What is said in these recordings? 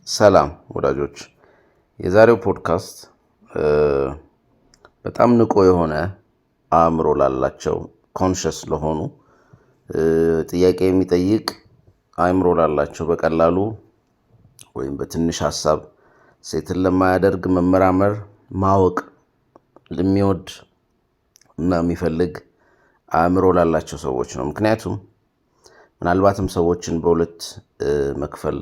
ሰላም ወዳጆች፣ የዛሬው ፖድካስት በጣም ንቁ የሆነ አእምሮ ላላቸው ኮንሸስ ለሆኑ ጥያቄ የሚጠይቅ አእምሮ ላላቸው በቀላሉ ወይም በትንሽ ሀሳብ ሴትን ለማያደርግ መመራመር ማወቅ ለሚወድ እና የሚፈልግ አእምሮ ላላቸው ሰዎች ነው። ምክንያቱም ምናልባትም ሰዎችን በሁለት መክፈል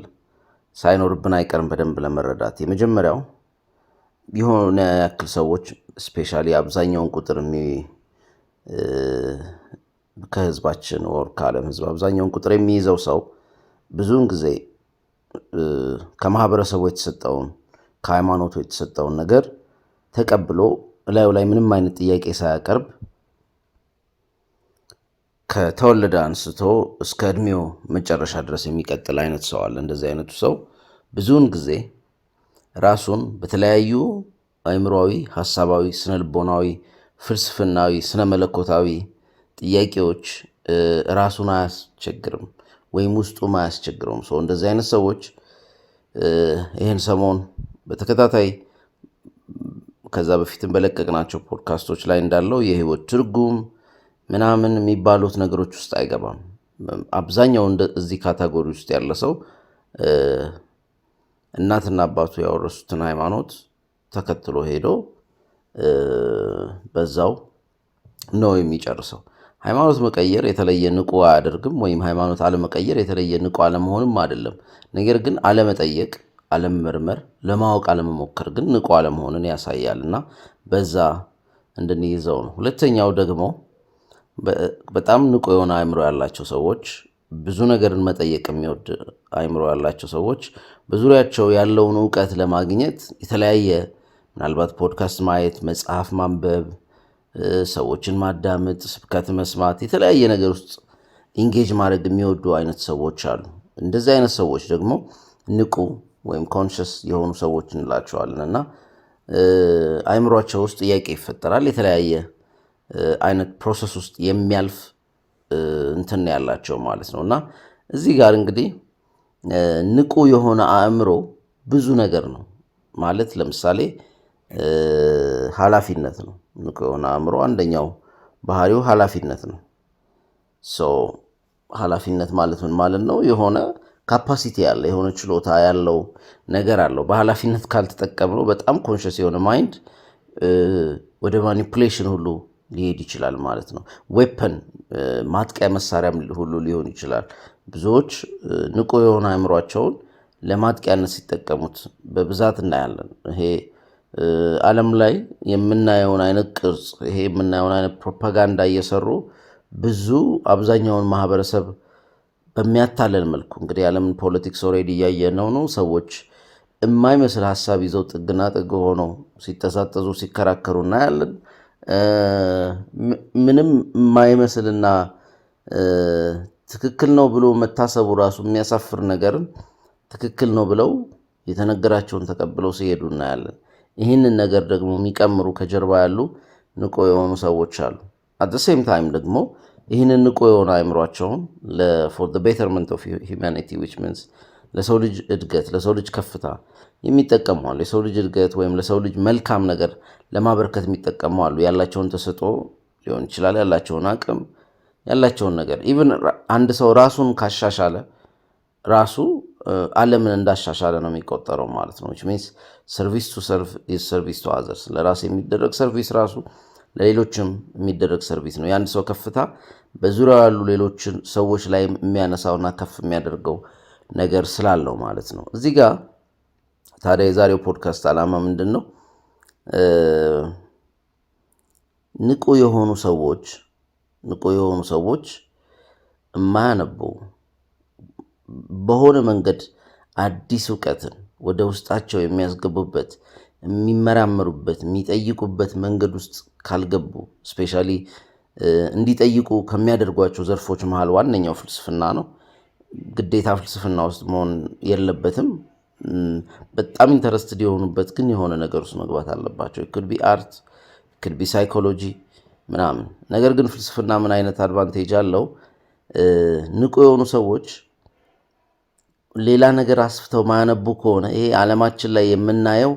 ሳይኖርብን አይቀርም በደንብ ለመረዳት። የመጀመሪያው የሆነ ያክል ሰዎች ስፔሻሊ አብዛኛውን ቁጥር ከህዝባችን ወር ከዓለም ህዝብ አብዛኛውን ቁጥር የሚይዘው ሰው ብዙውን ጊዜ ከማህበረሰቡ የተሰጠውን ከሃይማኖቱ የተሰጠውን ነገር ተቀብሎ እላዩ ላይ ምንም አይነት ጥያቄ ሳያቀርብ ከተወለደ አንስቶ እስከ እድሜው መጨረሻ ድረስ የሚቀጥል አይነት ሰው አለ። እንደዚህ አይነቱ ሰው ብዙውን ጊዜ ራሱን በተለያዩ አእምሮአዊ፣ ሐሳባዊ፣ ስነልቦናዊ፣ ፍልስፍናዊ፣ ስነመለኮታዊ ጥያቄዎች ራሱን አያስቸግርም ወይም ውስጡም አያስቸግረውም። ሰው እንደዚህ አይነት ሰዎች ይህን ሰሞን በተከታታይ ከዛ በፊትም በለቀቅናቸው ፖድካስቶች ላይ እንዳለው የህይወት ትርጉም ምናምን የሚባሉት ነገሮች ውስጥ አይገባም። አብዛኛው እዚህ ካታጎሪ ውስጥ ያለ ሰው እናትና አባቱ ያወረሱትን ሃይማኖት ተከትሎ ሄዶ በዛው ነው የሚጨርሰው። ሃይማኖት መቀየር የተለየ ንቁ አያደርግም፣ ወይም ሃይማኖት አለመቀየር የተለየ ንቁ አለመሆንም አይደለም። ነገር ግን አለመጠየቅ፣ አለመመርመር፣ ለማወቅ አለመሞከር ግን ንቁ አለመሆንን ያሳያልና በዛ እንድንይዘው ነው። ሁለተኛው ደግሞ በጣም ንቁ የሆነ አእምሮ ያላቸው ሰዎች፣ ብዙ ነገርን መጠየቅ የሚወድ አእምሮ ያላቸው ሰዎች በዙሪያቸው ያለውን እውቀት ለማግኘት የተለያየ ምናልባት ፖድካስት ማየት፣ መጽሐፍ ማንበብ፣ ሰዎችን ማዳመጥ፣ ስብከት መስማት፣ የተለያየ ነገር ውስጥ ኢንጌጅ ማድረግ የሚወዱ አይነት ሰዎች አሉ። እንደዚህ አይነት ሰዎች ደግሞ ንቁ ወይም ኮንሸስ የሆኑ ሰዎች እንላቸዋለን እና አእምሯቸው ውስጥ ጥያቄ ይፈጠራል። የተለያየ አይነት ፕሮሰስ ውስጥ የሚያልፍ እንትን ያላቸው ማለት ነው እና እዚህ ጋር እንግዲህ ንቁ የሆነ አእምሮ ብዙ ነገር ነው ማለት። ለምሳሌ ኃላፊነት ነው። ንቁ የሆነ አእምሮ አንደኛው ባህሪው ኃላፊነት ነው። ኃላፊነት ማለት ምን ማለት ነው? የሆነ ካፓሲቲ ያለ የሆነ ችሎታ ያለው ነገር አለው። በኃላፊነት ካልተጠቀምነው በጣም ኮንሸስ የሆነ ማይንድ ወደ ማኒፑሌሽን ሁሉ ሊሄድ ይችላል ማለት ነው። ዌፐን ማጥቂያ መሳሪያም ሁሉ ሊሆን ይችላል። ብዙዎች ንቁ የሆነ አእምሯቸውን ለማጥቂያነት ሲጠቀሙት በብዛት እናያለን። ይሄ ዓለም ላይ የምናየውን አይነት ቅርጽ፣ ይሄ የምናየውን አይነት ፕሮፓጋንዳ እየሰሩ ብዙ አብዛኛውን ማህበረሰብ በሚያታለል መልኩ እንግዲህ ዓለምን ፖለቲክስ ኦልሬዲ እያየነው ነው። ሰዎች የማይመስል ሀሳብ ይዘው ጥግና ጥግ ሆነው ሲተሳጠዙ ሲከራከሩ እናያለን። ምንም የማይመስልና ትክክል ነው ብሎ መታሰቡ ራሱ የሚያሳፍር ነገርን ትክክል ነው ብለው የተነገራቸውን ተቀብለው ሲሄዱ እናያለን። ይህንን ነገር ደግሞ የሚቀምሩ ከጀርባ ያሉ ንቁ የሆኑ ሰዎች አሉ። አት ዘ ሴም ታይም ደግሞ ይህንን ንቁ የሆነ አእምሯቸውን for the betterment of humanity which means ለሰው ልጅ እድገት፣ ለሰው ልጅ ከፍታ የሚጠቀሙ አሉ። የሰው ልጅ እድገት ወይም ለሰው ልጅ መልካም ነገር ለማበርከት የሚጠቀሙ አሉ። ያላቸውን ተሰጥኦ ሊሆን ይችላል፣ ያላቸውን አቅም፣ ያላቸውን ነገር ኢቭን አንድ ሰው ራሱን ካሻሻለ ራሱ ዓለምን እንዳሻሻለ ነው የሚቆጠረው ማለት ነው። which means service to serve is service to others። ለራስ የሚደረግ ሰርቪስ ራሱ ለሌሎችም የሚደረግ ሰርቪስ ነው። የአንድ ሰው ከፍታ በዙሪያው ያሉ ሌሎችን ሰዎች ላይ የሚያነሳውና ከፍ የሚያደርገው ነገር ስላለው ማለት ነው። እዚህ ጋር ታዲያ የዛሬው ፖድካስት ዓላማ ምንድን ነው? ንቁ የሆኑ ሰዎች የማያነቡ በሆነ መንገድ አዲስ እውቀትን ወደ ውስጣቸው የሚያስገቡበት፣ የሚመራመሩበት፣ የሚጠይቁበት መንገድ ውስጥ ካልገቡ ስፔሻሊ እንዲጠይቁ ከሚያደርጓቸው ዘርፎች መሃል ዋነኛው ፍልስፍና ነው። ግዴታ ፍልስፍና ውስጥ መሆን የለበትም። በጣም ኢንተረስትድ የሆኑበት ግን የሆነ ነገር ውስጥ መግባት አለባቸው። could be art, could be psychology ምናምን። ነገር ግን ፍልስፍና ምን አይነት አድቫንቴጅ አለው? ንቁ የሆኑ ሰዎች ሌላ ነገር አስፍተው ማያነቡ ከሆነ ይሄ ዓለማችን ላይ የምናየው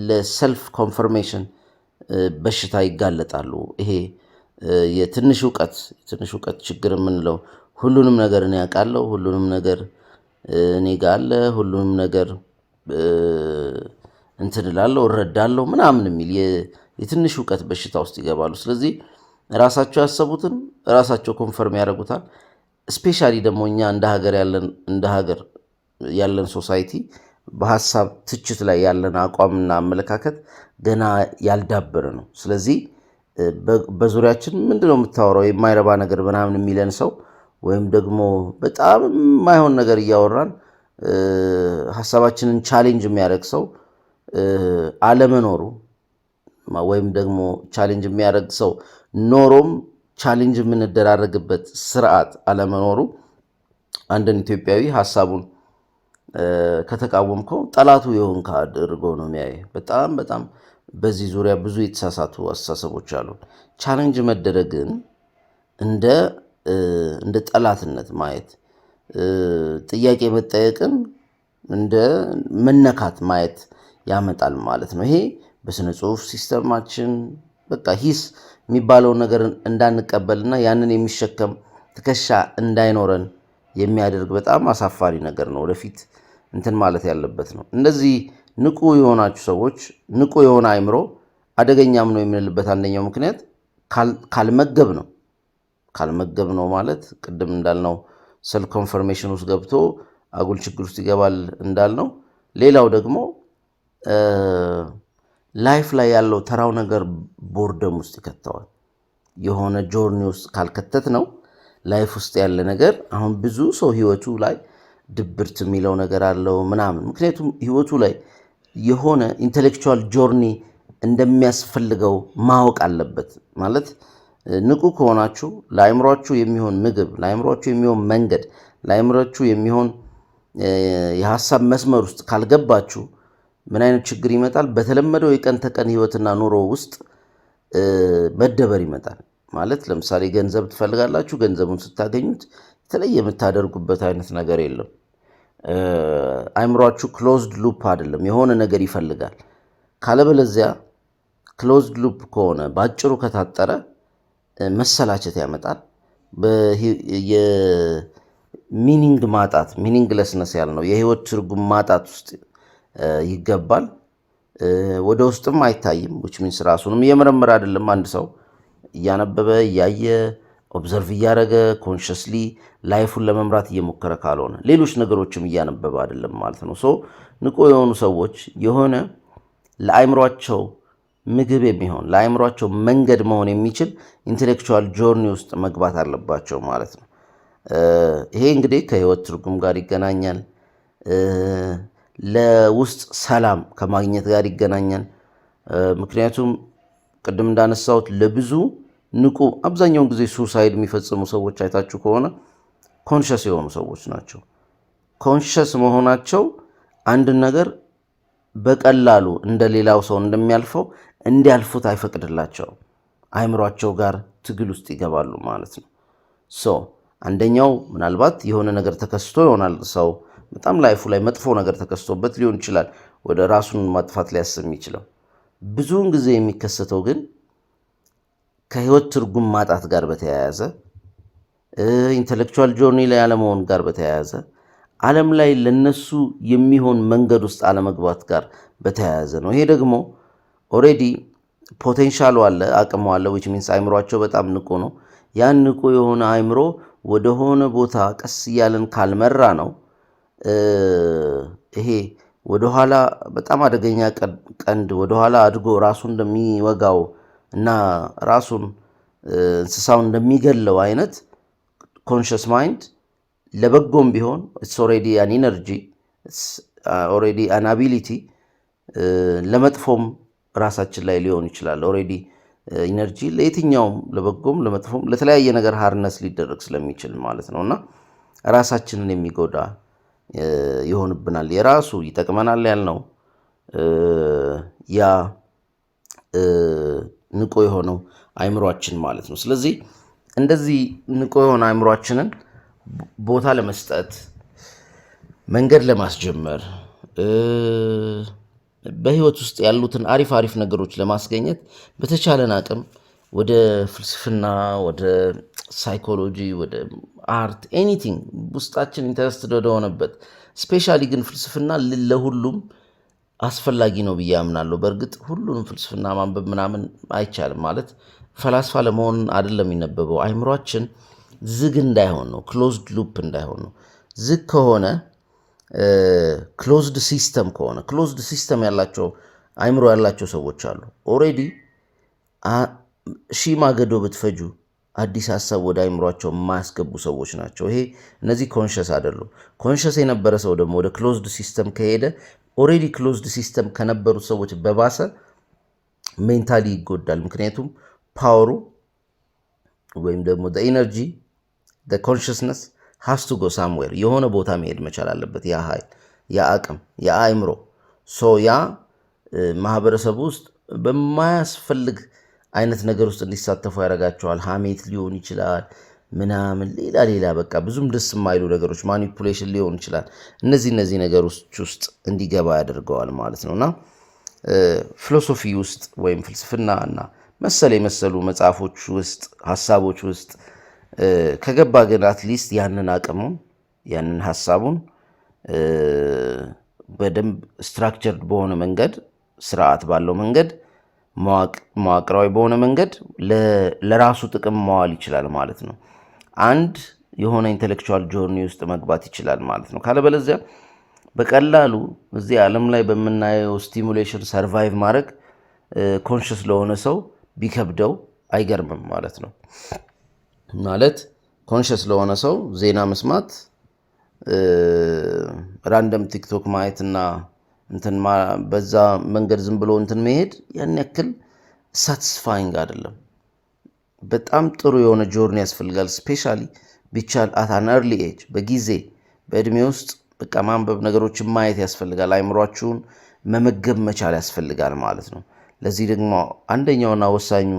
ለሰልፍ ኮንፈርሜሽን በሽታ ይጋለጣሉ። ይሄ የትንሽ እውቀት ችግር የምንለው ሁሉንም ነገር እኔ ያውቃለሁ፣ ሁሉንም ነገር እኔ ጋ አለ፣ ሁሉንም ነገር እንትን እላለሁ እረዳለሁ ምናምን የሚል የትንሽ እውቀት በሽታ ውስጥ ይገባሉ። ስለዚህ ራሳቸው ያሰቡትን ራሳቸው ኮንፈርም ያደርጉታል። ስፔሻሊ ደግሞ እኛ እንደ ሀገር ያለን ሶሳይቲ በሀሳብ ትችት ላይ ያለን አቋምና አመለካከት ገና ያልዳበረ ነው። ስለዚህ በዙሪያችን ምንድነው የምታወራው የማይረባ ነገር ምናምን የሚለን ሰው ወይም ደግሞ በጣም የማይሆን ነገር እያወራን ሀሳባችንን ቻሌንጅ የሚያደርግ ሰው አለመኖሩ ወይም ደግሞ ቻሌንጅ የሚያደርግ ሰው ኖሮም ቻሌንጅ የምንደራረግበት ስርዓት አለመኖሩ አንድን ኢትዮጵያዊ ሀሳቡን ከተቃወምከው ጠላቱ የሆንክ አድርጎ ነው የሚያይ። በጣም በጣም በዚህ ዙሪያ ብዙ የተሳሳቱ አስተሳሰቦች አሉ። ቻሌንጅ መደረግን እንደ ጠላትነት ማየት፣ ጥያቄ መጠየቅን እንደ መነካት ማየት ያመጣል ማለት ነው። ይሄ በስነ ጽሁፍ ሲስተማችን በቃ ሂስ የሚባለውን ነገር እንዳንቀበልና ያንን የሚሸከም ትከሻ እንዳይኖረን የሚያደርግ በጣም አሳፋሪ ነገር ነው። ወደፊት እንትን ማለት ያለበት ነው። እንደዚህ ንቁ የሆናችሁ ሰዎች ንቁ የሆነ አይምሮ አደገኛም ነው የምንልበት አንደኛው ምክንያት ካልመገብ ነው ማለት ቅድም እንዳልነው ሰልፍ ኮንፈርሜሽን ውስጥ ገብቶ አጉል ችግር ውስጥ ይገባል እንዳልነው። ሌላው ደግሞ ላይፍ ላይ ያለው ተራው ነገር ቦርደም ውስጥ ይከተዋል። የሆነ ጆርኒ ውስጥ ካልከተት ነው ላይፍ ውስጥ ያለ ነገር አሁን ብዙ ሰው ህይወቱ ላይ ድብርት የሚለው ነገር አለው ምናምን። ምክንያቱም ህይወቱ ላይ የሆነ ኢንቴሌክቹዋል ጆርኒ እንደሚያስፈልገው ማወቅ አለበት። ማለት ንቁ ከሆናችሁ ለአይምሯችሁ የሚሆን ምግብ፣ ለአይምሯችሁ የሚሆን መንገድ፣ ለአይምሯችሁ የሚሆን የሀሳብ መስመር ውስጥ ካልገባችሁ ምን አይነት ችግር ይመጣል? በተለመደው የቀን ተቀን ህይወትና ኑሮ ውስጥ መደበር ይመጣል። ማለት ለምሳሌ ገንዘብ ትፈልጋላችሁ። ገንዘቡን ስታገኙት የተለየ የምታደርጉበት አይነት ነገር የለም። አይምሯችሁ ክሎዝድ ሉፕ አይደለም፣ የሆነ ነገር ይፈልጋል። ካለበለዚያ ክሎዝድ ሉፕ ከሆነ በአጭሩ ከታጠረ መሰላቸት ያመጣል። የሚኒንግ ማጣት ሚኒንግለስነስ ያልነው የህይወት ትርጉም ማጣት ውስጥ ይገባል። ወደ ውስጥም አይታይም። ዊች ሚንስ ራሱንም እየመረመረ አይደለም። አንድ ሰው እያነበበ እያየ ኦብዘርቭ እያደረገ ኮንሽስሊ ላይፉን ለመምራት እየሞከረ ካልሆነ ሌሎች ነገሮችም እያነበበ አይደለም ማለት ነው። ሶ ንቁ የሆኑ ሰዎች የሆነ ለአይምሯቸው ምግብ የሚሆን ለአይምሯቸው መንገድ መሆን የሚችል ኢንቴሌክቹዋል ጆርኒ ውስጥ መግባት አለባቸው ማለት ነው። ይሄ እንግዲህ ከህይወት ትርጉም ጋር ይገናኛል። ለውስጥ ሰላም ከማግኘት ጋር ይገናኛል። ምክንያቱም ቅድም እንዳነሳሁት ለብዙ ንቁ አብዛኛውን ጊዜ ሱሳይድ የሚፈጽሙ ሰዎች አይታችሁ ከሆነ ኮንሸስ የሆኑ ሰዎች ናቸው። ኮንሸስ መሆናቸው አንድን ነገር በቀላሉ እንደ ሌላው ሰው እንደሚያልፈው እንዲያልፉት አይፈቅድላቸውም። አይምሯቸው ጋር ትግል ውስጥ ይገባሉ ማለት ነው። ሶ አንደኛው ምናልባት የሆነ ነገር ተከስቶ ይሆናል። ሰው በጣም ላይፉ ላይ መጥፎ ነገር ተከስቶበት ሊሆን ይችላል ወደ ራሱን ማጥፋት ሊያስብ የሚችለው። ብዙውን ጊዜ የሚከሰተው ግን ከህይወት ትርጉም ማጣት ጋር በተያያዘ ኢንተሌክቹዋል ጆርኒ ላይ አለመሆን ጋር በተያያዘ ዓለም ላይ ለነሱ የሚሆን መንገድ ውስጥ አለመግባት ጋር በተያያዘ ነው። ይሄ ደግሞ ኦሬዲ ፖቴንሻሉ አለ፣ አቅሙ አለ። ዊች ሚንስ አይምሯቸው በጣም ንቁ ነው። ያን ንቁ የሆነ አይምሮ ወደሆነ ቦታ ቀስ እያለን ካልመራ ነው ይሄ ወደኋላ በጣም አደገኛ ቀንድ ወደኋላ አድጎ ራሱን እንደሚወጋው እና ራሱን እንስሳውን እንደሚገለው አይነት ኮንሽስ ማይንድ ለበጎም ቢሆን ኢትስ ኦልሬዲ አን ኢነርጂ ኦልሬዲ አን አቢሊቲ ለመጥፎም ራሳችን ላይ ሊሆን ይችላል። ኦልሬዲ ኢነርጂ ለየትኛውም ለበጎም ለመጥፎም ለተለያየ ነገር ሃርነስ ሊደረግ ስለሚችል ማለት ነው እና ራሳችንን የሚጎዳ ይሆንብናል። የራሱ ይጠቅመናል ያልነው ያ ንቁ የሆነው አይምሯችን ማለት ነው። ስለዚህ እንደዚህ ንቁ የሆነ አይምሯችንን ቦታ ለመስጠት መንገድ ለማስጀመር በህይወት ውስጥ ያሉትን አሪፍ አሪፍ ነገሮች ለማስገኘት በተቻለን አቅም ወደ ፍልስፍና፣ ወደ ሳይኮሎጂ፣ ወደ አርት ኤኒቲንግ ውስጣችን ኢንተረስትድ ወደሆነበት ስፔሻሊ ግን ፍልስፍና ለሁሉም አስፈላጊ ነው ብዬ አምናለሁ። በእርግጥ ሁሉንም ፍልስፍና ማንበብ ምናምን አይቻልም። ማለት ፈላስፋ ለመሆን አይደለም የሚነበበው። አይምሯችን ዝግ እንዳይሆን ነው፣ ክሎዝድ ሉፕ እንዳይሆን ነው። ዝግ ከሆነ ክሎዝድ ሲስተም ከሆነ ክሎዝድ ሲስተም ያላቸው አይምሮ ያላቸው ሰዎች አሉ። ኦልሬዲ ሺህ ማገዶ ብትፈጁ አዲስ ሀሳብ ወደ አይምሯቸው የማያስገቡ ሰዎች ናቸው። እነዚህ ኮንሸስ አይደሉም። ኮንሸስ የነበረ ሰው ደግሞ ወደ ክሎዝድ ሲስተም ከሄደ ኦልሬዲ ክሎዝድ ሲስተም ከነበሩት ሰዎች በባሰ ሜንታሊ ይጎዳል። ምክንያቱም ፓወሩ ወይም ደግሞ ኢነርጂ ኮንሽስነስ ሃስ ቱ ጎ ሳምዌር የሆነ ቦታ መሄድ መቻል አለበት። ያ ኃይል፣ ያ አቅም፣ ያ አእምሮ ያ ማህበረሰቡ ውስጥ በማያስፈልግ አይነት ነገር ውስጥ እንዲሳተፉ ያደርጋቸዋል። ሀሜት ሊሆን ይችላል ምናምን ሌላ በቃ ብዙም ደስ የማይሉ ነገሮች፣ ማኒፑሌሽን ሊሆን ይችላል። እነዚህ ነገሮች ውስጥ እንዲገባ ያደርገዋል ማለት ነው እና ፊሎሶፊ ውስጥ ወይም ፍልስፍና እና መሰል የመሰሉ መጽሐፎች ውስጥ ሀሳቦች ውስጥ ከገባ ግን አትሊስት ያንን አቅሙን ያንን ሀሳቡን በደንብ ስትራክቸርድ በሆነ መንገድ ስርዓት ባለው መንገድ መዋቅራዊ በሆነ መንገድ ለራሱ ጥቅም መዋል ይችላል ማለት ነው። አንድ የሆነ ኢንቴሌክቹዋል ጆርኒ ውስጥ መግባት ይችላል ማለት ነው። ካለበለዚያ በቀላሉ እዚህ ዓለም ላይ በምናየው ስቲሙሌሽን ሰርቫይቭ ማድረግ ኮንሽስ ለሆነ ሰው ቢከብደው አይገርምም ማለት ነው። ማለት ኮንሽስ ለሆነ ሰው ዜና መስማት፣ ራንደም ቲክቶክ ማየትና በዛ መንገድ ዝም ብሎ መሄድ ያን ያክል ሳቲስፋይንግ አይደለም። በጣም ጥሩ የሆነ ጆርኒ ያስፈልጋል። ስፔሻሊ ቢቻል አት አን ኤርሊ ኤጅ በእድሜ ውስጥ በቃ ማንበብ፣ ነገሮችን ማየት ያስፈልጋል። አይምሯችሁን መመገብ መቻል ያስፈልጋል ማለት ነው። ለዚህ ደግሞ አንደኛውና ወሳኙ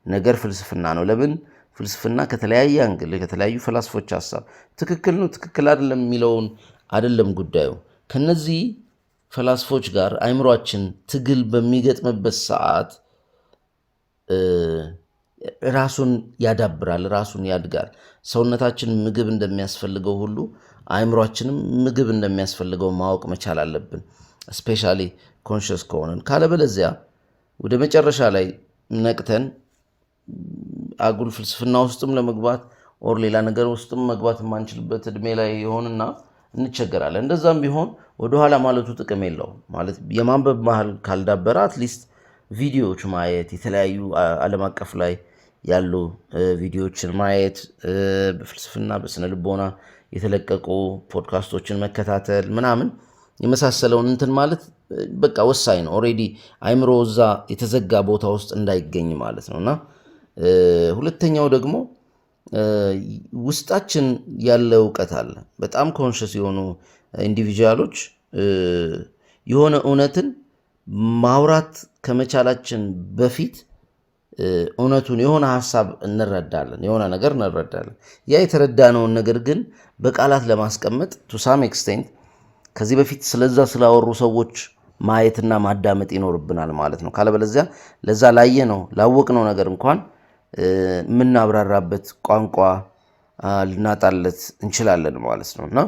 ነገር ፍልስፍና ነው። ለምን ፍልስፍና ከተለያየ አንግል ከተለያዩ ፈላስፎች ሀሳብ ትክክል ነው ትክክል አይደለም የሚለውን አይደለም ጉዳዩ። ከነዚህ ፈላስፎች ጋር አይምሯችን ትግል በሚገጥምበት ሰዓት ራሱን ያዳብራል፣ ራሱን ያድጋል። ሰውነታችን ምግብ እንደሚያስፈልገው ሁሉ አይምሯችንም ምግብ እንደሚያስፈልገው ማወቅ መቻል አለብን፣ ስፔሻሊ ኮንሽስ ከሆነን። ካለበለዚያ ወደ መጨረሻ ላይ ነቅተን አጉል ፍልስፍና ውስጥም ለመግባት ኦር ሌላ ነገር ውስጥም መግባት የማንችልበት እድሜ ላይ ይሆንና እንቸገራለን። እንደዛም ቢሆን ወደኋላ ማለቱ ጥቅም የለውም። ማለት የማንበብ ባህል ካልዳበረ አትሊስት ቪዲዮዎች ማየት፣ የተለያዩ ዓለም አቀፍ ላይ ያሉ ቪዲዮዎችን ማየት፣ በፍልስፍና በስነ ልቦና የተለቀቁ ፖድካስቶችን መከታተል ምናምን የመሳሰለውን ማለት በቃ ወሳኝ ነው። ኦልሬዲ አይምሮ እዛ የተዘጋ ቦታ ውስጥ እንዳይገኝ ማለት ነው እና ሁለተኛው ደግሞ ውስጣችን ያለ እውቀት አለ። በጣም ኮንሽስ የሆኑ ኢንዲቪጁዋሎች የሆነ እውነትን ማውራት ከመቻላችን በፊት እውነቱን የሆነ ሀሳብ እንረዳለን፣ የሆነ ነገር እንረዳለን። ያ የተረዳነውን ነገር ግን በቃላት ለማስቀመጥ ቱ ሳም ኤክስቴንት ከዚህ በፊት ስለዛ ስላወሩ ሰዎች ማየትና ማዳመጥ ይኖርብናል ማለት ነው። ካለበለዚያ ለዛ ላወቅነው ነገር እንኳን የምናብራራበት ቋንቋ ልናጣለት እንችላለን ማለት ነው እና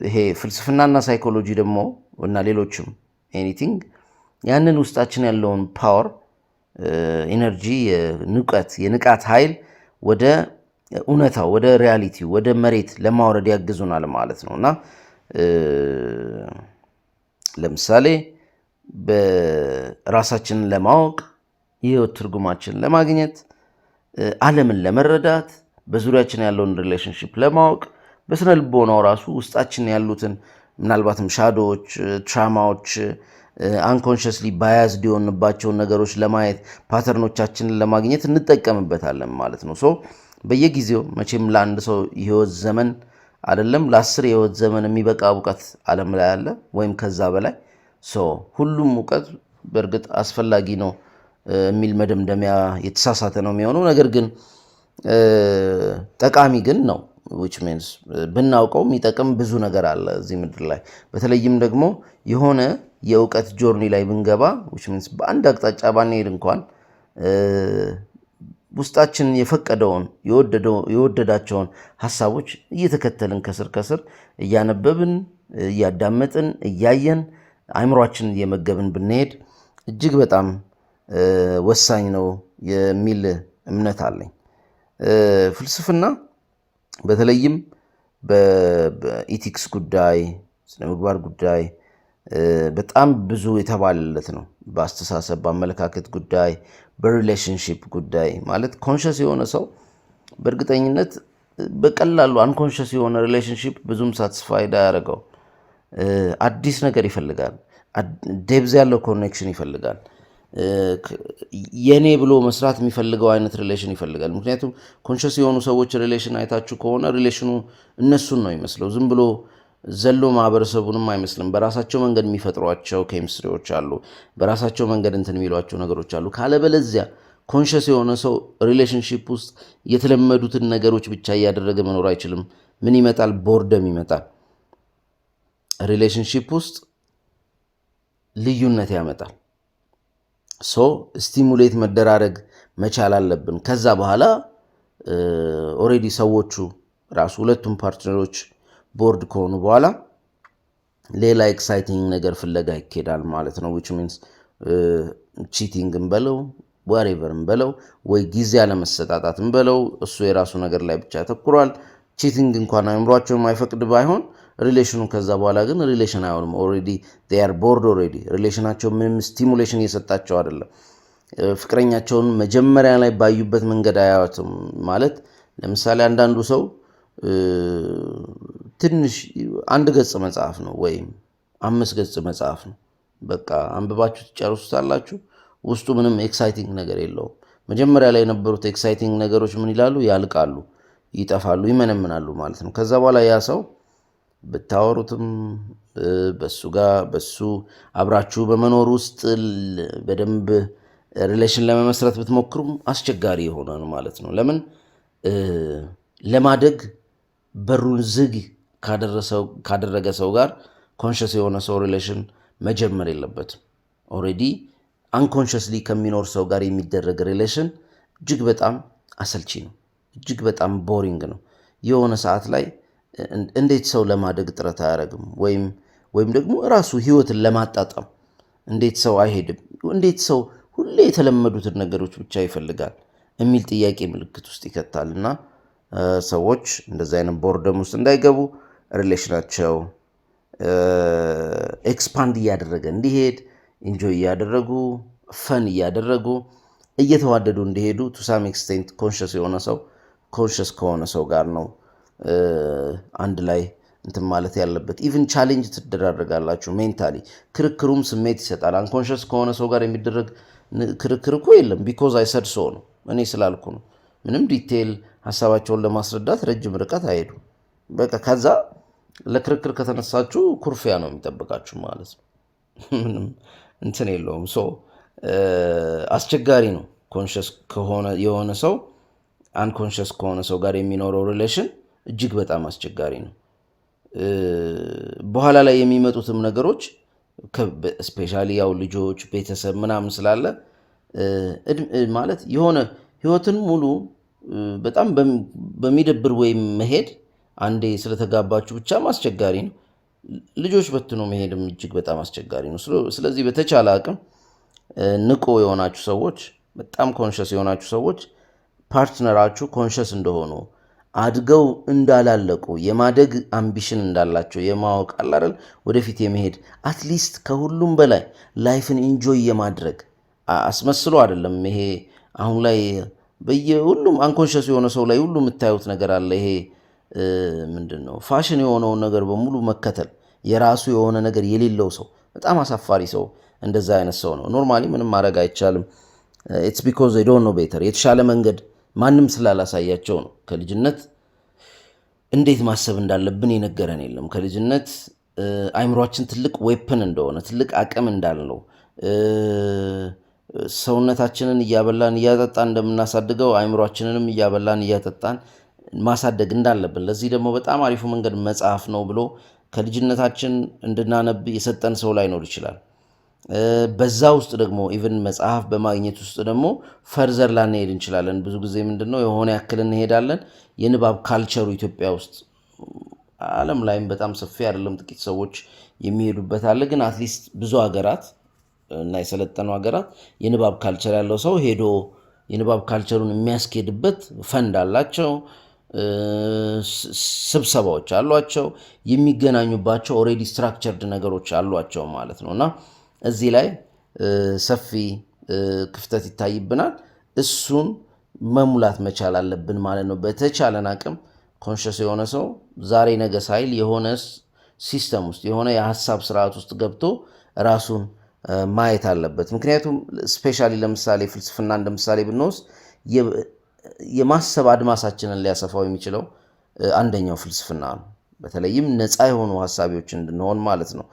ይሄ ፍልስፍናና ሳይኮሎጂ ደግሞ እና ሌሎችም ኤኒቲንግ ያንን ውስጣችን ያለውን ፓወር፣ ኢነርጂ፣ የንቃት ኃይል ወደ እውነታው፣ ወደ ሪያሊቲ፣ ወደ መሬት ለማውረድ ያግዙናል ማለት ነው እና ለምሳሌ በራሳችንን ለማወቅ፣ የህይወት ትርጉማችንን ለማግኘት፣ ዓለምን ለመረዳት፣ በዙሪያችን ያለውን ሪሌሽንሽፕ ለማወቅ፣ በስነ ልቦናው ራሱ ውስጣችን ያሉትን ምናልባትም ሻዶዎች፣ ትራማዎች፣ አንኮንሽስሊ ባያዝድ የሆንባቸውን ነገሮች ለማየት፣ ፓተርኖቻችንን ለማግኘት እንጠቀምበታለን ማለት ነው። በየጊዜው መቼም ለአንድ ሰው የህይወት ዘመን አይደለም ለ10 የህይወት ዘመን የሚበቃ እውቀት ዓለም ላይ አለ ወይም ከዛ በላይ። ሁሉም እውቀት በእርግጥ አስፈላጊ ነው የሚል መደምደሚያ የተሳሳተ ነው የሚሆነው። ነገር ግን ጠቃሚ ግን ነው። which means ብናውቀው የሚጠቅም ብዙ ነገር አለ እዚህ ምድር ላይ። በተለይም ደግሞ የሆነ የእውቀት ጆርኒ ላይ ብንገባ which means በአንድ አቅጣጫ ባንሄድ እንኳን ውስጣችን የፈቀደውን የወደዳቸውን ሀሳቦች እየተከተልን ከስር ከስር እያነበብን እያዳመጥን እያየን አእምሯችንን እየመገብን ብንሄድ እጅግ በጣም ወሳኝ ነው የሚል እምነት አለኝ። ፍልስፍና በተለይም በኢቲክስ ጉዳይ፣ ስነ ምግባር ጉዳይ በጣም ብዙ የተባለለት ነው። በአስተሳሰብ በአመለካከት ጉዳይ፣ በሪሌሽንሺፕ ጉዳይ ማለት ኮንሸስ የሆነ ሰው በእርግጠኝነት በቀላሉ አንኮንሸስ የሆነ ሪሌሽንሺፕ ብዙም ሳትስፋይድ አያደርገው። አዲስ ነገር ይፈልጋል። ዴብዝ ያለው ኮኔክሽን ይፈልጋል። የኔ ብሎ መስራት የሚፈልገው አይነት ሪሌሽን ይፈልጋል። ምክንያቱም ኮንሸስ የሆኑ ሰዎች ሪሌሽን አይታችሁ ከሆነ ሪሌሽኑ እነሱን ነው ይመስለው። ዝም ብሎ ዘሎ ማህበረሰቡንም አይመስልም። በራሳቸው መንገድ የሚፈጥሯቸው ኬሚስትሪዎች አሉ። በራሳቸው መንገድ እንትን የሚሏቸው ነገሮች አሉ። ካለበለዚያ ኮንሸስ የሆነ ሰው ሪሌሽንሺፕ ውስጥ የተለመዱትን ነገሮች ብቻ እያደረገ መኖር አይችልም። ምን ይመጣል? ቦርደም ይመጣል። ሪሌሽንሺፕ ውስጥ ልዩነት ያመጣል። ስቲሙሌት መደራረግ መቻል አለብን። ከዛ በኋላ ኦሬዲ ሰዎቹ ራሱ ሁለቱም ፓርትነሮች ቦርድ ከሆኑ በኋላ ሌላ ኤክሳይቲንግ ነገር ፍለጋ ይኬዳል ማለት ነው። ዊች ሚንስ ቺቲንግን በለው ወሬቨርን በለው ወይ ጊዜ አለመሰጣጣትን በለው እሱ የራሱ ነገር ላይ ብቻ ያተኩሯል። ቺቲንግ እንኳን አእምሯቸው የማይፈቅድ ባይሆን ሪሌሽኑ ከዛ በኋላ ግን ሪሌሽን አይሆንም። ኦልሬዲ they are bored already ሪሌሽናቸው ምንም ስቲሙሌሽን እየሰጣቸው አይደለም። ፍቅረኛቸውን መጀመሪያ ላይ ባዩበት መንገድ አያዩትም ማለት ለምሳሌ አንዳንዱ ሰው ትንሽ አንድ ገጽ መጽሐፍ ነው ወይም 5 ገጽ መጽሐፍ ነው። በቃ አንብባችሁ ትጨርሱታላችሁ። ውስጡ ምንም ኤክሳይቲንግ ነገር የለውም። መጀመሪያ ላይ የነበሩት ኤክሳይቲንግ ነገሮች ምን ይላሉ? ያልቃሉ፣ ይጠፋሉ፣ ይመነምናሉ ማለት ነው። ከዛ በኋላ ያ ሰው ብታወሩትም በሱ አብራችሁ በመኖር ውስጥ በደንብ ሪሌሽን ለመመስረት ብትሞክሩም አስቸጋሪ የሆነ ማለት ነው። ለምን? ለማደግ በሩን ዝግ ካደረገ ሰው ጋር ኮንሸስ የሆነ ሰው ሪሌሽን መጀመር የለበትም። ኦልሬዲ አንኮንሸስሊ ከሚኖር ሰው ጋር የሚደረግ ሪሌሽን እጅግ በጣም አሰልቺ ነው፣ እጅግ በጣም ቦሪንግ ነው። የሆነ ሰዓት ላይ እንዴት ሰው ለማደግ ጥረት አያደርግም? ወይም ደግሞ ራሱ ህይወትን ለማጣጣም እንዴት ሰው አይሄድም? እንዴት ሰው ሁሌ የተለመዱትን ነገሮች ብቻ ይፈልጋል የሚል ጥያቄ ምልክት ውስጥ ይከታል። እና ሰዎች እንደዚህ አይነት ቦርደም ውስጥ እንዳይገቡ ሪሌሽናቸው ኤክስፓንድ እያደረገ እንዲሄድ ኢንጆይ እያደረጉ ፈን እያደረጉ እየተዋደዱ እንዲሄዱ ቱ ሳም ኤክስቴንት ኮንሸስ የሆነ ሰው ኮንሸስ ከሆነ ሰው ጋር ነው አንድ ላይ እንትን ማለት ያለበት። ኢቭን ቻሌንጅ ትደራረጋላችሁ ሜንታሊ። ክርክሩም ስሜት ይሰጣል። አንኮንሸስ ከሆነ ሰው ጋር የሚደረግ ክርክር እኮ የለም። ቢኮዝ አይሰድ ሶ ነው፣ እኔ ስላልኩ ነው። ምንም ዲቴይል ሀሳባቸውን ለማስረዳት ረጅም ርቀት አይሄዱ። በቃ ከዛ ለክርክር ከተነሳችሁ ኩርፊያ ነው የሚጠብቃችሁ ማለት ነው። ምንም እንትን የለውም። አስቸጋሪ ነው። ኮንሸስ ከሆነ የሆነ ሰው አንኮንሸስ ከሆነ ሰው ጋር የሚኖረው ሪሌሽን እጅግ በጣም አስቸጋሪ ነው። በኋላ ላይ የሚመጡትም ነገሮች ስፔሻሊ ያው ልጆች፣ ቤተሰብ ምናምን ስላለ ማለት የሆነ ህይወትን ሙሉ በጣም በሚደብር ወይም መሄድ አንዴ ስለተጋባችሁ ብቻም አስቸጋሪ ነው። ልጆች በትኖ መሄድም እጅግ በጣም አስቸጋሪ ነው። ስለዚህ በተቻለ አቅም ንቁ የሆናችሁ ሰዎች፣ በጣም ኮንሸስ የሆናችሁ ሰዎች ፓርትነራችሁ ኮንሸስ እንደሆኑ አድገው እንዳላለቁ የማደግ አምቢሽን እንዳላቸው የማወቅ አላረል ወደፊት የመሄድ አትሊስት ከሁሉም በላይ ላይፍን ኢንጆይ የማድረግ አስመስሎ አይደለም። ይሄ አሁን ላይ በየሁሉም አንኮንሸስ የሆነ ሰው ላይ ሁሉ የምታዩት ነገር አለ። ይሄ ምንድን ነው? ፋሽን የሆነውን ነገር በሙሉ መከተል፣ የራሱ የሆነ ነገር የሌለው ሰው በጣም አሳፋሪ ሰው እንደዛ አይነት ሰው ነው። ኖርማሊ ምንም ማድረግ አይቻልም። ኢትስ ቢኮዝ they don't know better የተሻለ መንገድ ማንም ስላላሳያቸው ነው። ከልጅነት እንዴት ማሰብ እንዳለብን የነገረን የለም። ከልጅነት አይምሯችን ትልቅ ዌፕን እንደሆነ ትልቅ አቅም እንዳለው ሰውነታችንን እያበላን እያጠጣን እንደምናሳድገው አእምሯችንንም እያበላን እያጠጣን ማሳደግ እንዳለብን፣ ለዚህ ደግሞ በጣም አሪፉ መንገድ መጽሐፍ ነው ብሎ ከልጅነታችን እንድናነብ የሰጠን ሰው ላይኖር ይችላል። በዛ ውስጥ ደግሞ ኢቨን መጽሐፍ በማግኘት ውስጥ ደግሞ ፈርዘር ላንሄድ እንችላለን። ብዙ ጊዜ ምንድነው የሆነ ያክል እንሄዳለን። የንባብ ካልቸሩ ኢትዮጵያ ውስጥ ዓለም ላይም በጣም ሰፊ አይደለም፣ ጥቂት ሰዎች የሚሄዱበት አለ። ግን አትሊስት ብዙ ሀገራት እና የሰለጠኑ ሀገራት የንባብ ካልቸር ያለው ሰው ሄዶ የንባብ ካልቸሩን የሚያስኬድበት ፈንድ አላቸው፣ ስብሰባዎች አሏቸው፣ የሚገናኙባቸው ኦልሬዲ ስትራክቸርድ ነገሮች አሏቸው ማለት ነው። እና እዚህ ላይ ሰፊ ክፍተት ይታይብናል። እሱን መሙላት መቻል አለብን ማለት ነው። በተቻለን አቅም ኮንሽስ የሆነ ሰው ዛሬ ነገ ሳይል የሆነ ሲስተም ውስጥ የሆነ የሀሳብ ስርዓት ውስጥ ገብቶ ራሱን ማየት አለበት። ምክንያቱም ስፔሻሊ ለምሳሌ ፍልስፍና እንደ ምሳሌ ብንወስድ የማሰብ አድማሳችንን ሊያሰፋው የሚችለው አንደኛው ፍልስፍና ነው። በተለይም ነፃ የሆኑ ሀሳቢዎች እንድንሆን ማለት ነው።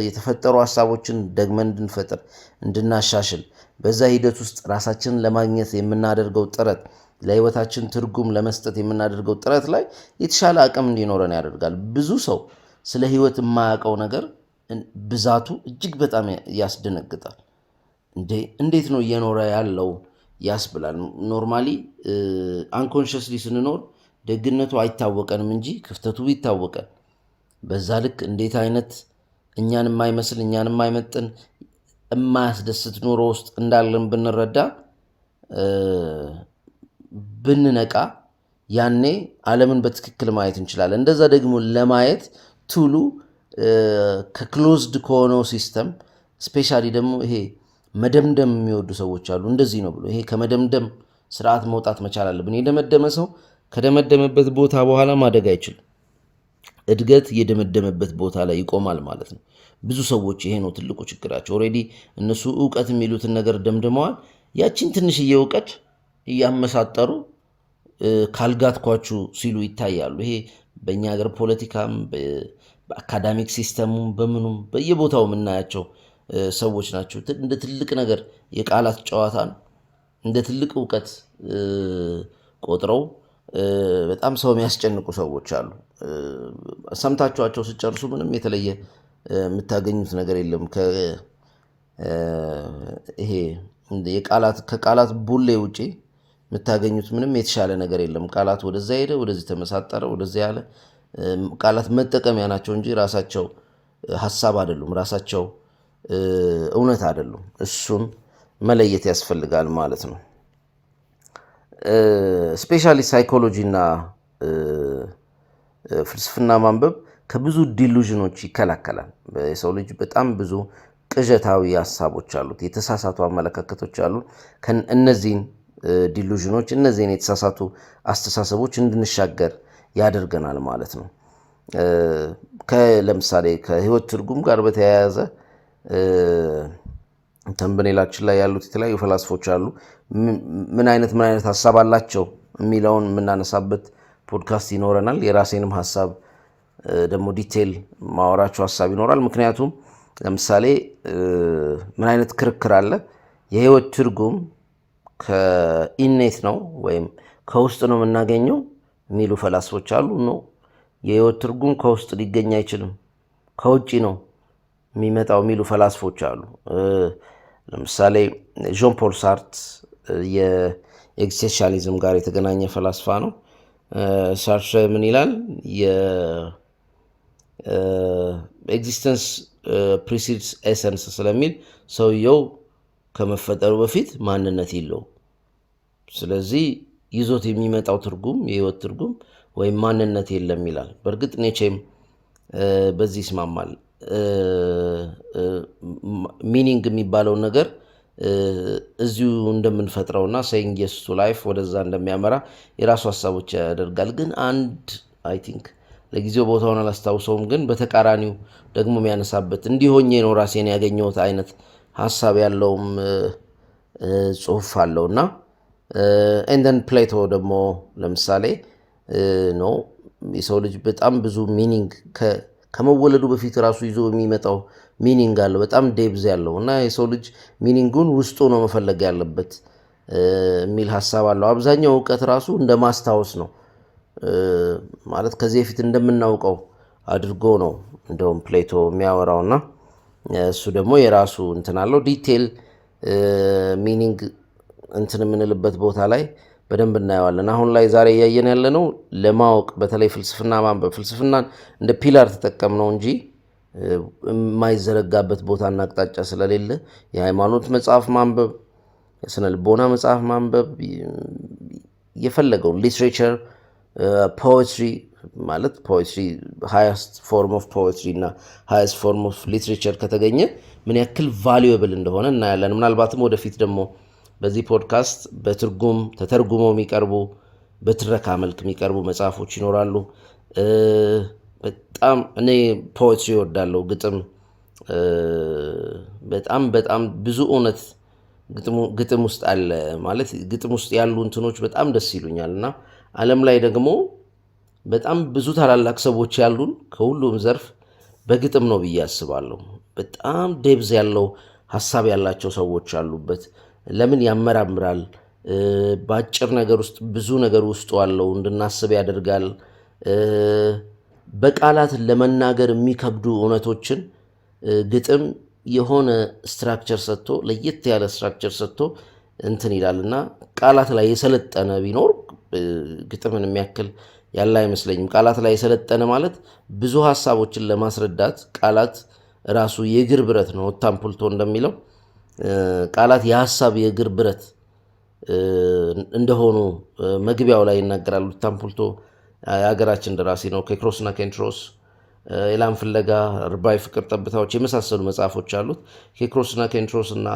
የተፈጠሩ ሀሳቦችን ደግመን እንድንፈጥር፣ እንድናሻሽል፣ በዛ ሂደት ውስጥ ራሳችንን ለማግኘት የምናደርገው ጥረት፣ ለህይወታችን ትርጉም ለመስጠት የምናደርገው ጥረት ላይ የተሻለ አቅም እንዲኖረን ያደርጋል። ብዙ ሰው ስለ ህይወት የማያውቀው ነገር ብዛቱ እጅግ በጣም ያስደነግጣል። እንዴት ነው እየኖረ ያለው ያስብላል። ኖርማሊ አንኮንሽስሊ ስንኖር ደግነቱ አይታወቀንም እንጂ ክፍተቱ ይታወቀን። በዛ ልክ እንዴት አይነት እኛን የማይመስል እኛን የማይመጥን የማያስደስት ኑሮ ውስጥ እንዳለን ብንረዳ ብንነቃ ያኔ ዓለምን በትክክል ማየት እንችላለን። እንደዛ ደግሞ ለማየት ቱሉ ከክሎዝድ ከሆነው ሲስተም ስፔሻሊ ደግሞ ይሄ መደምደም የሚወዱ ሰዎች አሉ። እንደዚህ ነው ብሎ ይሄ ከመደምደም ስርዓት መውጣት መቻል አለብን። የደመደመ ሰው ከደመደመበት ቦታ በኋላ ማደግ አይችልም። እድገት የደመደመበት ቦታ ላይ ይቆማል ማለት ነው። ብዙ ሰዎች ይሄ ነው ትልቁ ችግራቸው። ኦልሬዲ እነሱ እውቀት የሚሉትን ነገር ደምድመዋል። ያችን ትንሽዬ እውቀት እያመሳጠሩ ካልጋትኳችሁ ሲሉ ይታያሉ። ይሄ በእኛ ሀገር ፖለቲካም በአካዳሚክ ሲስተሙም በምኑም በየቦታው የምናያቸው ሰዎች ናቸው። እንደ ትልቅ ነገር የቃላት ጨዋታን እንደ ትልቅ እውቀት ቆጥረው በጣም ሰው የሚያስጨንቁ ሰዎች አሉ። ሰምታችኋቸው ስጨርሱ ምንም የተለየ የምታገኙት ነገር የለም። ይሄ ከቃላት ቡሌ ውጪ የምታገኙት ምንም የተሻለ ነገር የለም። ቃላት ወደዛ ሄደ፣ ወደዚህ ተመሳጠረ፣ ወደዚህ ያለ ቃላት መጠቀሚያ ናቸው እንጂ ራሳቸው ሀሳብ አይደሉም፣ ራሳቸው እውነት አይደሉም። እሱን መለየት ያስፈልጋል ማለት ነው። ስፔሻሊ ሳይኮሎጂ እና ፍልስፍና ማንበብ ከብዙ ዲሉዥኖች ይከላከላል። የሰው ልጅ በጣም ብዙ ቅዠታዊ ሀሳቦች አሉት፣ የተሳሳቱ አመለካከቶች አሉ። እነዚህን ዲሉዥኖች እነዚህን የተሳሳቱ አስተሳሰቦች እንድንሻገር ያደርገናል ማለት ነው። ለምሳሌ ከህይወት ትርጉም ጋር በተያያዘ ተንበኔላችን ላይ ያሉት የተለያዩ ፈላስፎች አሉ። ምን አይነት ሀሳብ አላቸው የሚለውን የምናነሳበት ፖድካስት ይኖረናል። የራሴንም ሀሳብ ደግሞ ዲቴል ማወራቸው ሀሳብ ይኖራል። ምክንያቱም ለምሳሌ ምን አይነት ክርክር አለ፣ የህይወት ትርጉም ከኢኔት ነው ወይም ከውስጥ ነው የምናገኘው የሚሉ ፈላስፎች አሉ። ነው የህይወት ትርጉም ከውስጥ ሊገኝ አይችልም፣ ከውጭ ነው የሚመጣው የሚሉ ፈላስፎች አሉ። ለምሳሌ ዦን ፖል ሳርት የኤግዚስቴንሻሊዝም ጋር የተገናኘ ፈላስፋ ነው። ሳርት ምን ይላል? የኤግዚስተንስ ፕሪሲድስ ኤሰንስ ስለሚል ሰውየው ከመፈጠሩ በፊት ማንነት የለው። ስለዚህ ይዞት የሚመጣው ትርጉም የህይወት ትርጉም ወይም ማንነት የለም ይላል። በእርግጥ ኔቼም በዚህ ይስማማል። ሚኒንግ የሚባለው ነገር እዚሁ እንደምንፈጥረውና ሴይንግ የስ ቱ ላይፍ ወደዛ እንደሚያመራ የራሱ ሀሳቦች ያደርጋል። ግን አንድ አይ ቲንክ ለጊዜው ቦታውን አላስታውሰውም፣ ግን በተቃራኒው ደግሞ የሚያነሳበት እንዲሆኜ ነው ራሴን ያገኘሁት አይነት ሀሳብ ያለውም ጽሁፍ አለው እና ኤንደን ፕሌቶ ደግሞ ለምሳሌ ነው የሰው ልጅ በጣም ብዙ ሚኒንግ ከመወለዱ በፊት ራሱ ይዞ የሚመጣው ሚኒንግ አለው፣ በጣም ዴብዝ ያለው እና የሰው ልጅ ሚኒንጉን ውስጡ ነው መፈለግ ያለበት የሚል ሀሳብ አለው። አብዛኛው እውቀት ራሱ እንደ ማስታወስ ነው ማለት ከዚህ በፊት እንደምናውቀው አድርጎ ነው እንደውም ፕሌቶ የሚያወራውና እሱ ደግሞ የራሱ እንትን አለው ዲቴል ሚኒንግ እንትን የምንልበት ቦታ ላይ በደንብ እናየዋለን። አሁን ላይ ዛሬ እያየን ያለነው ለማወቅ በተለይ ፍልስፍና ማንበብ ፍልስፍናን እንደ ፒላር ተጠቀምነው እንጂ የማይዘረጋበት ቦታና አቅጣጫ ስለሌለ የሃይማኖት መጽሐፍ ማንበብ፣ የስነ ልቦና መጽሐፍ ማንበብ፣ የፈለገውን ሊትሬቸር፣ ፖኤትሪ ማለት ፖኤትሪ ሃይስት ፎርም ኦፍ ፖኤትሪ እና ሃይስት ፎርም ኦፍ ሊትሬቸር ከተገኘ ምን ያክል ቫሉዌብል እንደሆነ እናያለን። ምናልባትም ወደፊት ደግሞ በዚህ ፖድካስት በትርጉም ተተርጉመው የሚቀርቡ በትረካ መልክ የሚቀርቡ መጽሐፎች ይኖራሉ። በጣም እኔ ፖኤትሪ እወዳለሁ፣ ግጥም በጣም በጣም ብዙ እውነት ግጥም ውስጥ አለ ማለት ግጥም ውስጥ ያሉ እንትኖች በጣም ደስ ይሉኛል እና ዓለም ላይ ደግሞ በጣም ብዙ ታላላቅ ሰዎች ያሉን ከሁሉም ዘርፍ በግጥም ነው ብዬ አስባለሁ። በጣም ዴብዝ ያለው ሀሳብ ያላቸው ሰዎች አሉበት። ለምን ያመራምራል፣ በአጭር ነገር ውስጥ ብዙ ነገር ውስጡ አለው፣ እንድናስብ ያደርጋል። በቃላት ለመናገር የሚከብዱ እውነቶችን ግጥም የሆነ ስትራክቸር ሰጥቶ ለየት ያለ ስትራክቸር ሰጥቶ እንትን ይላል እና ቃላት ላይ የሰለጠነ ቢኖር ግጥምን የሚያክል ያለ አይመስለኝም። ቃላት ላይ የሰለጠነ ማለት ብዙ ሀሳቦችን ለማስረዳት ቃላት ራሱ የእግር ብረት ነው። ታምፑልቶ እንደሚለው ቃላት የሀሳብ የእግር ብረት እንደሆኑ መግቢያው ላይ ይናገራሉ። ታምፑልቶ የሀገራችን ደራሲ ነው። ኬክሮስና ኬንትሮስ፣ ኤላን ፍለጋ፣ ርባይ ፍቅር ጠብታዎች የመሳሰሉ መጽሐፎች አሉት። ኬክሮስና ኬንትሮስ እና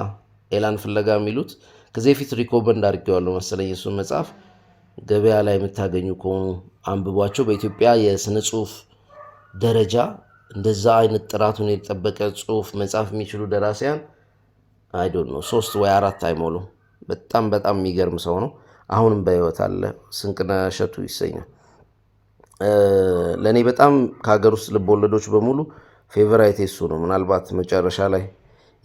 ኤላን ፍለጋ የሚሉት ከዚህ በፊት ሪኮመንድ አድርጌዋለሁ መሰለኝ። እሱን መጽሐፍ ገበያ ላይ የምታገኙ ከሆኑ አንብቧቸው። በኢትዮጵያ የስነ ጽሁፍ ደረጃ እንደዛ አይነት ጥራቱን የጠበቀ ጽሁፍ መጽሐፍ የሚችሉ ደራሲያን አይዶን ነው 3 ወይ 4 አይሞሉም። በጣም በጣም የሚገርም ሰው ነው። አሁንም በህይወት አለ። ስንቅነህ እሸቱ ይሰኛል። ለእኔ በጣም ከሀገር ውስጥ ልቦወለዶች በሙሉ ፌቨራይት እሱ ነው። ምናልባት መጨረሻ ላይ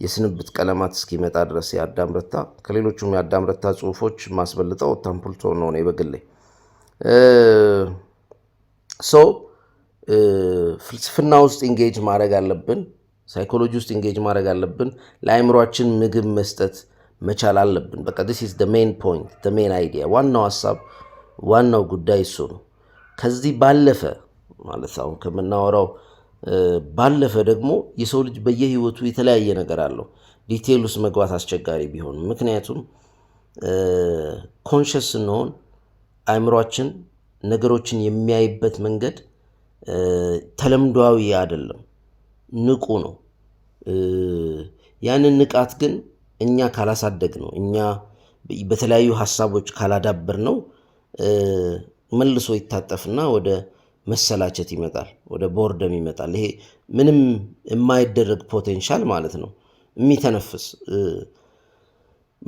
የስንብት ቀለማት እስኪመጣ ድረስ የአዳም ረታ ከሌሎቹም የአዳም ረታ ጽሁፎች ማስበልጠው ታምፑልቶ ነው እኔ በግሌ። ፍልስፍና ውስጥ ኢንጌጅ ማድረግ አለብን። ሳይኮሎጂ ውስጥ ኢንጌጅ ማድረግ አለብን። ለአእምሯችን ምግብ መስጠት መቻል አለብን። በቃ this is the main point, the main idea። ዋናው ሀሳብ ዋናው ጉዳይ እሱ ነው። ከዚህ ባለፈ ማለት አሁን ከምናወራው ባለፈ ደግሞ የሰው ልጅ በየህይወቱ የተለያየ ነገር አለው። ዲቴል ውስጥ መግባት አስቸጋሪ ቢሆንም ምክንያቱም ኮንሽስ ስንሆን አእምሯችን ነገሮችን የሚያይበት መንገድ ተለምዷዊ አይደለም፣ ንቁ ነው። ያንን ንቃት ግን እኛ ካላሳደግ ነው፣ እኛ በተለያዩ ሀሳቦች ካላዳበር ነው መልሶ ይታጠፍና ወደ መሰላቸት ይመጣል፣ ወደ ቦርደም ይመጣል። ይሄ ምንም የማይደረግ ፖቴንሻል ማለት ነው፣ የሚተነፍስ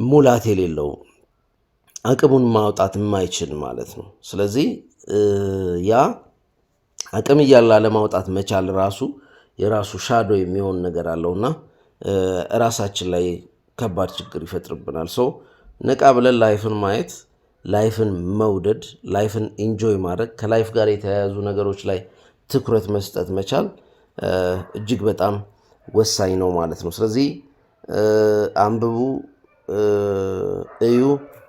ሙላት የሌለው አቅሙን ማውጣት የማይችል ማለት ነው። ስለዚህ ያ አቅም እያለ ለማውጣት መቻል ራሱ የራሱ ሻዶ የሚሆን ነገር አለውና ራሳችን ላይ ከባድ ችግር ይፈጥርብናል። ነቃ ብለን ላይፍን ማየት፣ ላይፍን መውደድ፣ ላይፍን ኢንጆይ ማድረግ፣ ከላይፍ ጋር የተያያዙ ነገሮች ላይ ትኩረት መስጠት መቻል እጅግ በጣም ወሳኝ ነው ማለት ነው። ስለዚህ አንብቡ፣ እዩ።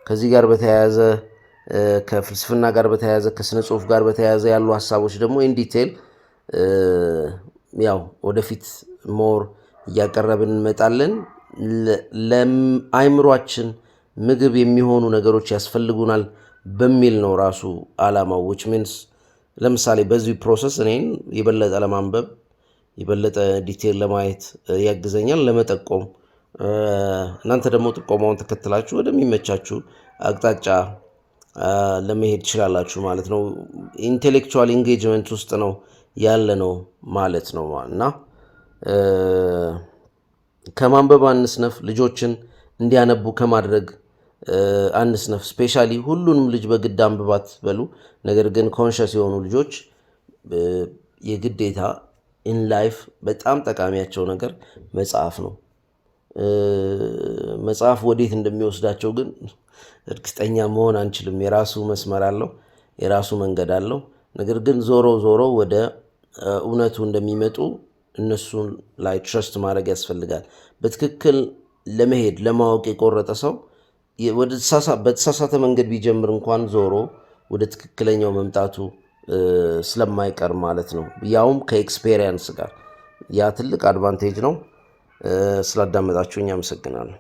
ከዚህ ጋር በተያያዘ ከፍልስፍና ጋር በተያያዘ ከስነ ጽሁፍ ጋር በተያያዘ ያሉ ሀሳቦች ደግሞ ኢንዲቴል ያው ወደፊት ሞር እያቀረብን እንመጣለን። ለአይምሯችን ምግብ የሚሆኑ ነገሮች ያስፈልጉናል በሚል ነው ራሱ አላማው። which means ለምሳሌ በዚህ ፕሮሰስ እኔን የበለጠ ለማንበብ የበለጠ ዲቴል ለማየት ያግዘኛል፣ ለመጠቆም። እናንተ ደግሞ ጥቆማውን ተከትላችሁ ወደሚመቻችሁ አቅጣጫ ለመሄድ ትችላላችሁ ማለት ነው። ኢንቴሌክቹዋል ኢንጌጅመንት ውስጥ ነው ያለ ነው ማለት ነው። እና ከማንበብ አንስነፍ፣ ልጆችን እንዲያነቡ ከማድረግ አንስነፍ። ስፔሻሊ ሁሉንም ልጅ በግድ አንብባት በሉ። ነገር ግን ኮንሸስ የሆኑ ልጆች የግዴታ ኢን ላይፍ በጣም ጠቃሚያቸው ነገር መጽሐፍ ነው። መጽሐፍ ወዴት እንደሚወስዳቸው ግን እርግጠኛ መሆን አንችልም። የራሱ መስመር አለው፣ የራሱ መንገድ አለው። ነገር ግን ዞሮ ዞሮ ወደ እውነቱ እንደሚመጡ እነሱን ላይ ትረስት ማድረግ ያስፈልጋል። በትክክል ለመሄድ ለማወቅ የቆረጠ ሰው በተሳሳተ መንገድ ቢጀምር እንኳን ዞሮ ወደ ትክክለኛው መምጣቱ ስለማይቀር ማለት ነው። ያውም ከኤክስፔሪየንስ ጋር ያ ትልቅ አድቫንቴጅ ነው። ስላዳመጣችሁኝ አመሰግናለሁ።